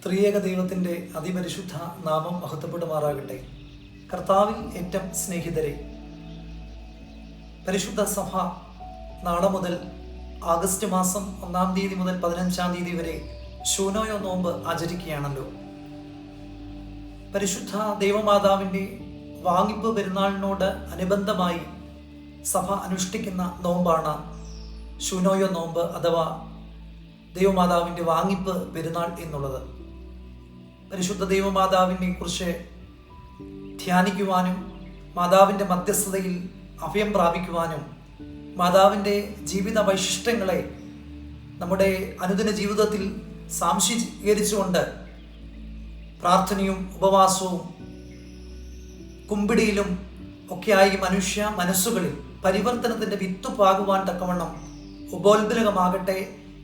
ത്രിയേക ദൈവത്തിൻ്റെ അതിപരിശുദ്ധ നാമം മഹത്വപ്പെടുമാറാകട്ടെ. കർത്താവിൽ ഏറ്റവും സ്നേഹിതരെ, പരിശുദ്ധ സഭ നാളെ മുതൽ ആഗസ്റ്റ് മാസം 1-ാം തീയതി മുതൽ 15-ാം തീയതി വരെ ശൂനോയോ നോമ്പ് ആചരിക്കുകയാണല്ലോ. പരിശുദ്ധ ദൈവമാതാവിൻ്റെ വാങ്ങിപ്പ് പെരുന്നാളിനോട് അനുബന്ധമായി സഭ അനുഷ്ഠിക്കുന്ന നോമ്പാണ് ശൂനോയോ നോമ്പ് അഥവാ ദൈവമാതാവിൻ്റെ വാങ്ങിപ്പ് പെരുന്നാൾ എന്നുള്ളത്. പരിശുദ്ധ ദൈവമാതാവിനെ കുറിച്ച് ധ്യാനിക്കുവാനും മാതാവിൻ്റെ മധ്യസ്ഥതയിൽ അഭയം പ്രാപിക്കുവാനും മാതാവിൻ്റെ ജീവിത വൈശിഷ്ട്യങ്ങളെ നമ്മുടെ അനുദിന ജീവിതത്തിൽ സാംശീകരിച്ചുകൊണ്ട് പ്രാർത്ഥനയും ഉപവാസവും കുമ്പിടിയിലും ഒക്കെയായി മനുഷ്യ മനസ്സുകളിൽ പരിവർത്തനത്തിൻ്റെ വിത്ത് പാകുവാൻ തക്കവണ്ണം ഉപോത്ബലകമാകട്ടെ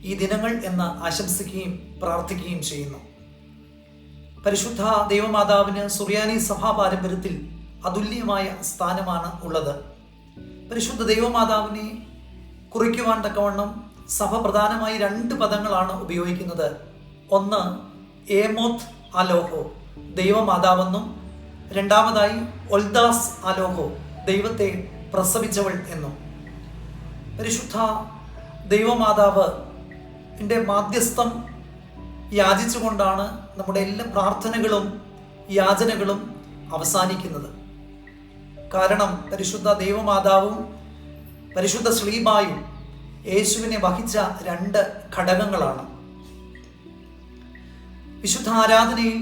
ഈ ദിനങ്ങൾ എന്ന് ആശംസിക്കുകയും പ്രാർത്ഥിക്കുകയും ചെയ്യുന്നു. പരിശുദ്ധ ദൈവമാതാവിന് സുറിയാനി സഭാ പാരമ്പര്യത്തിൽ അതുല്യമായ സ്ഥാനമാണ് ഉള്ളത്. പരിശുദ്ധ ദൈവമാതാവിനെ കുറിക്കുവാൻ തക്കവണ്ണം സഭ പ്രധാനമായി 2 പദങ്ങളാണ് ഉപയോഗിക്കുന്നത്. ഒന്ന് ഏമോത്ത് അലോഹോ, ദൈവമാതാവെന്നും, രണ്ടാമതായി ഒൽദാസ് അലോഹോ, ദൈവത്തെ പ്രസവിച്ചവൾ എന്നും. പരിശുദ്ധ ദൈവമാതാവ് മാധ്യസ്ഥം യാചിച്ചുകൊണ്ടാണ് നമ്മുടെ എല്ലാ പ്രാർത്ഥനകളും യാചനകളും അവസാനിക്കുന്നത്. കാരണം പരിശുദ്ധ ദൈവമാതാവും പരിശുദ്ധ ശ്ലീബായും യേശുവിനെ വഹിച്ച 2 ഘടകങ്ങളാണ്. വിശുദ്ധ ആരാധനയിൽ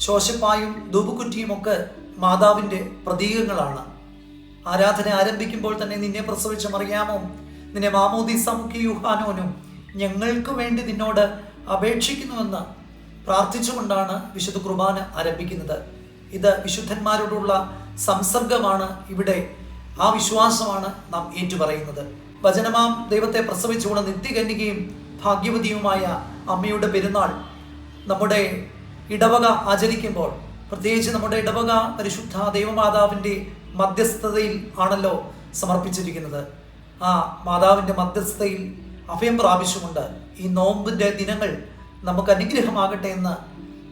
ശോശപ്പായും ധൂപക്കുറ്റിയും ഒക്കെ മാതാവിൻ്റെ പ്രതീകങ്ങളാണ്. ആരാധന ആരംഭിക്കുമ്പോൾ തന്നെ നിന്നെ പ്രസവിച്ച മറിയാമോ, നിന്നെ മാമോദീസ മുഖ്യ യൂഹാനോനും ഞങ്ങൾക്ക് വേണ്ടി നിന്നോട് അപേക്ഷിക്കുന്നുവെന്ന് പ്രാർത്ഥിച്ചുകൊണ്ടാണ് വിശുദ്ധ കുർബാന ആരംഭിക്കുന്നത്. ഇത് വിശുദ്ധന്മാരോടുള്ള സംസർഗമാണ്. ഇവിടെ ആ വിശ്വാസമാണ് നാം ഏറ്റുപറയുന്നത്. വചനമാം ദൈവത്തെ പ്രസവിച്ചുകൊണ്ട് നിത്യകന്യകയും ഭാഗ്യവതിയുമായ അമ്മയുടെ പെരുന്നാൾ നമ്മുടെ ഇടവക ആചരിക്കുമ്പോൾ, പ്രത്യേകിച്ച് നമ്മുടെ ഇടവക പരിശുദ്ധ ദൈവമാതാവിൻ്റെ മധ്യസ്ഥതയിൽ ആണല്ലോ സമർപ്പിച്ചിരിക്കുന്നത്. ആ മാതാവിൻ്റെ മധ്യസ്ഥതയിൽ അഭയം പ്രാപിച്ചുകൊണ്ട് ഈ നോമ്പിൻ്റെ ദിനങ്ങൾ നമുക്ക് അനുഗ്രഹമാകട്ടെ എന്ന്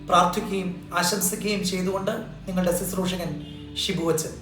പ്രാർത്ഥിക്കുകയും ആശംസിക്കുകയും ചെയ്തുകൊണ്ട് നിങ്ങളുടെ ശുശ്രൂഷകൻ ഷിബു അച്ഛൻ.